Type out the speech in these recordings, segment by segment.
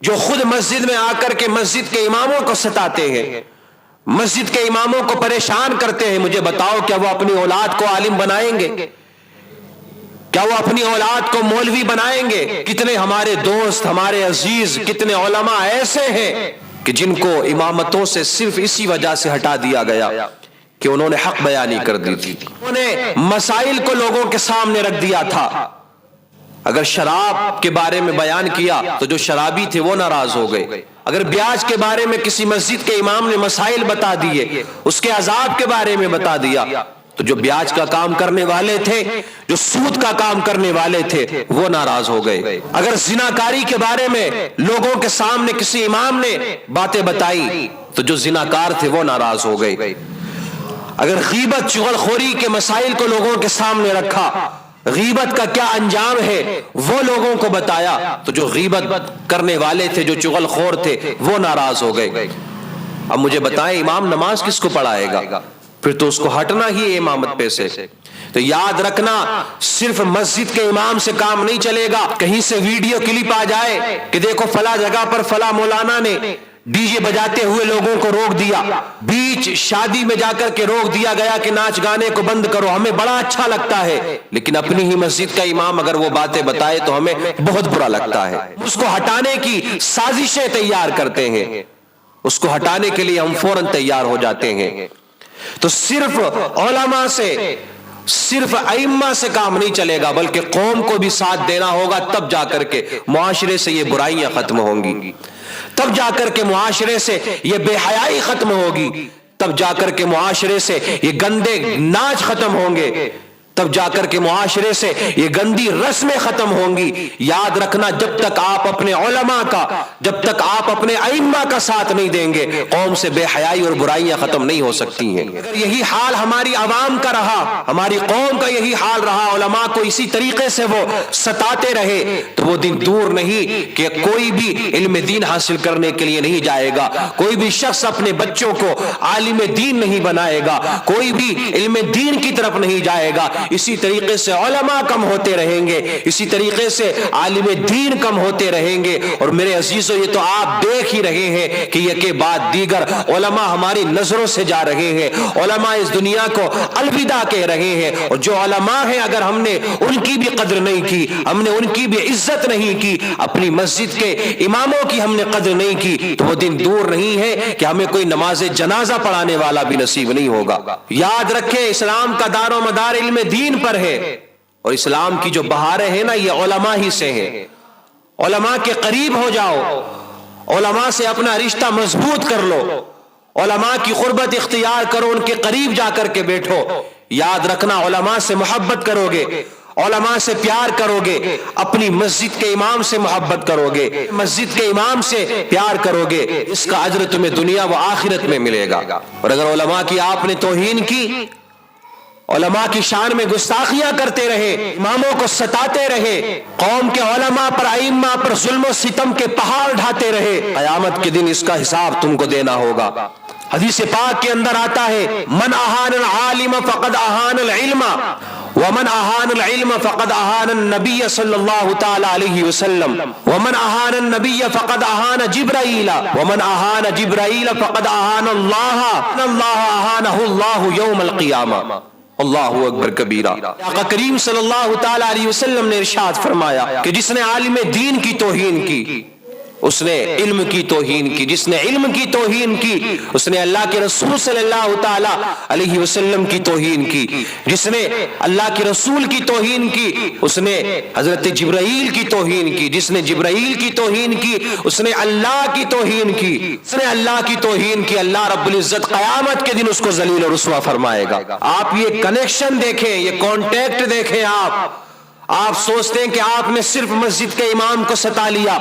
جو خود مسجد میں آ کر کے مسجد کے اماموں کو ستاتے ہیں, مسجد کے اماموں کو پریشان کرتے ہیں, مجھے بتاؤ کیا وہ اپنی اولاد کو عالم بنائیں گے؟ کیا وہ اپنی اولاد کو مولوی بنائیں گے؟ کتنے ہمارے دوست, ہمارے عزیز, کتنے علماء ایسے ہیں کہ جن کو امامتوں سے صرف اسی وجہ سے ہٹا دیا گیا کہ انہوں نے حق بیانی کر دی تھی, انہوں نے مسائل کو لوگوں کے سامنے رکھ دیا تھا. اگر شراب کے بارے میں بیان کیا تو جو شرابی تھے وہ ناراض ہو گئے. اگر بیاج کے بارے میں کسی مسجد کے امام نے مسائل بتا دیے, اس کے عذاب کے بارے میں بتا دیا, تو جو بیاج کا کام کرنے والے تھے, جو سود کا کام کرنے والے تھے, وہ ناراض ہو گئے. اگر زناکاری کے بارے میں لوگوں کے سامنے کسی امام نے باتیں بتائی تو جو زناکار تھے وہ ناراض ہو گئے. اگر غیبت چغل خوری کے مسائل کو لوگوں کے سامنے رکھا, غیبت کا کیا انجام ہے وہ لوگوں کو بتایا, تو جو غیبت کرنے والے تھے, جو چغل خور تھے, وہ ناراض ہو گئے. اب مجھے بتائیں امام نماز کس کو پڑھائے گا؟ پھر تو اس کو ہٹنا ہی امامت پہ سے. تو یاد رکھنا, صرف مسجد کے امام سے کام نہیں چلے گا. کہیں سے ویڈیو کلپ آ جائے کہ دیکھو فلاں جگہ پر فلاں مولانا نے ڈی جے بجاتے ہوئے لوگوں کو روک دیا, بیچ شادی میں جا کر کے روک دیا گیا کہ ناچ گانے کو بند کرو, ہمیں بڑا اچھا لگتا ہے, لیکن اپنی ہی مسجد کا امام اگر وہ باتیں بتائے تو ہمیں بہت برا لگتا ہے. اس کو ہٹانے کی سازشیں تیار کرتے ہیں, اس کو ہٹانے کے لیے ہم فوراً تیار ہو جاتے ہیں. تو صرف علماء سے, صرف ائمہ سے کام نہیں چلے گا, بلکہ قوم کو بھی ساتھ دینا ہوگا. تب جا کر کے معاشرے سے یہ برائیاں ختم ہوں گی, تب جا کر کے معاشرے سے یہ بے حیائی ختم ہوگی, تب جا کر کے معاشرے سے یہ گندے ناچ ختم ہوں گے, تب جا کر کے معاشرے سے یہ گندی رسمیں ختم ہوں گی. یاد رکھنا, جب تک آپ اپنے علماء کا, جب تک آپ اپنے ائمہ کا ساتھ نہیں دیں گے, قوم سے بے حیائی اور برائیاں ختم نہیں ہو سکتی ہیں. اگر یہی حال ہماری عوام کا رہا, ہماری قوم کا یہی حال رہا, علماء کو اسی طریقے سے وہ ستاتے رہے, تو وہ دن دور نہیں کہ کوئی بھی علم دین حاصل کرنے کے لیے نہیں جائے گا, کوئی بھی شخص اپنے بچوں کو عالم دین نہیں بنائے گا, کوئی بھی علم دین کی طرف نہیں جائے گا. اسی طریقے سے علماء کم ہوتے رہیں گے, اسی طریقے سے عالم دین کم ہوتے رہیں گے. اور میرے عزیزو, یہ تو آپ دیکھ ہی رہے ہیں کہ یہ کے بعد دیگر علماء ہماری نظروں سے جا رہے ہیں, علماء اس دنیا کو الوداع کہہ رہے ہیں. اور جو علماء ہیں, اگر ہم نے ان کی بھی قدر نہیں کی, ہم نے ان کی بھی عزت نہیں کی, اپنی مسجد کے اماموں کی ہم نے قدر نہیں کی, تو وہ دن دور نہیں ہے کہ ہمیں کوئی نماز جنازہ پڑھانے والا بھی نصیب نہیں ہوگا. یاد رکھیں, اسلام کا دار و مدار علم دین پر ہے, اور اسلام کی جو بہاریں ہیں نا, یہ علماء ہی سے ہیں. علماء کے قریب ہو جاؤ, علماء سے اپنا رشتہ مضبوط کر لو, علماء کی قربت اختیار کرو, ان کے قریب جا کر کے بیٹھو. یاد رکھنا, علماء سے محبت کرو گے, علماء سے پیار کرو گے, اپنی مسجد کے امام سے محبت کرو گے, مسجد کے امام سے پیار کرو گے, اس کا اجر تمہیں دنیا و آخرت میں ملے گا. اور اگر علماء کی آپ نے توہین کی, علماء کی شان میں گستاخیاں کرتے رہے, اماموں کو ستاتے رہے, قوم کے علماء پر, ائمہ پر ظلم و ستم کے پہاڑ ڈھاتے رہے, قیامت کے دن اس کا حساب تم کو دینا ہوگا. حدیث پاک کے اندر آتا ہے, من اہان العالم فقد اہان العلم ومن اہان العلم فقد اہان النبی صلی اللہ تعالی علیہ وسلم ومن اہان النبی فقد اہان جبرائیل ومن اہان جبرائیل فقد اہان اللہ اہانہ اللہ یوم القیامہ. اللہ اکبر کبیرہ. آقا کریم صلی اللہ تعالی علیہ وسلم نے ارشاد فرمایا کہ جس نے عالم دین کی توہین کی, اس نے علم کی توہین کی, جس نے علم کی توہین کی, اس نے اللہ کے رسول صلی اللہ تعالی علیہ وسلم کی توہین کی, جس نے اللہ کے رسول کی توہین کی, اس نے حضرت جبرائیل کی توہین کی, جس نے جبرائیل کی توہین کی, اس نے اللہ کی توہین کی, اس نے اللہ کی توہین کی. اللہ رب العزت قیامت کے دن اس کو ذلیل و رسوا فرمائے گا. آپ یہ کنیکشن دیکھیں, یہ کانٹیکٹ دیکھیں. آپ سوچتے ہیں کہ آپ نے صرف مسجد کے امام کو ستا لیا,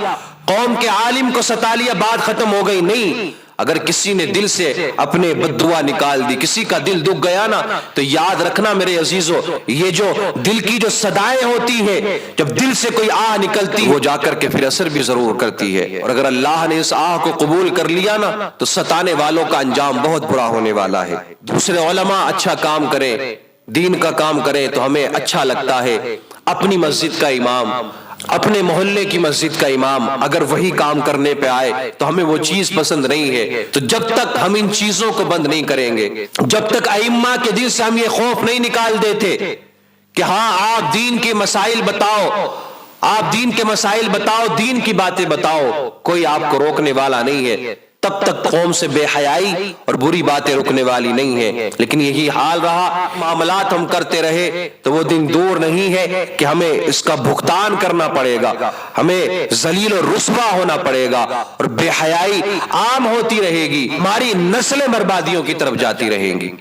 قوم کے عالم کو ستا لیا, بات ختم ہو گئی. نہیں, اگر کسی نے دل سے اپنے بد دعا نکال دی, کسی کا دل دکھ گیا نا, تو یاد رکھنا میرے عزیزو, یہ جو دل کی جو صدائیں ہوتی ہیں, جب دل سے کوئی آہ نکلتی, وہ جا کر کے پھر اثر بھی ضرور کرتی ہے. اور اگر اللہ نے اس آہ کو قبول کر لیا نا, تو ستانے والوں کا انجام بہت برا ہونے والا ہے. دوسرے علماء اچھا کام کریں, دین کا کام کریں, تو ہمیں اچھا لگتا ہے. اپنی مسجد کا امام, اپنے محلے کی مسجد کا امام اگر وہی کام کرنے پہ آئے تو ہمیں وہ چیز پسند نہیں ہے، تو جب تک ہم ان چیزوں کو بند نہیں کریں گے، جب تک ائمہ کے دل سے ہم یہ خوف نہیں نکال دیتے کہ ہاں آپ دین کے مسائل بتاؤ، آپ دین کے مسائل بتاؤ، دین کی باتیں بتاؤ، کوئی آپ کو روکنے والا نہیں ہے، تب تک قوم سے بے حیائی اور بری باتیں رکنے والی نہیں ہے۔ لیکن یہی حال رہا، معاملات ہم کرتے رہے تو وہ دن دور نہیں ہے کہ ہمیں اس کا بھگتان کرنا پڑے گا، ہمیں ذلیل و رسوا ہونا پڑے گا، اور بے حیائی عام ہوتی رہے گی، ہماری نسلیں بربادیوں کی طرف جاتی رہیں گی۔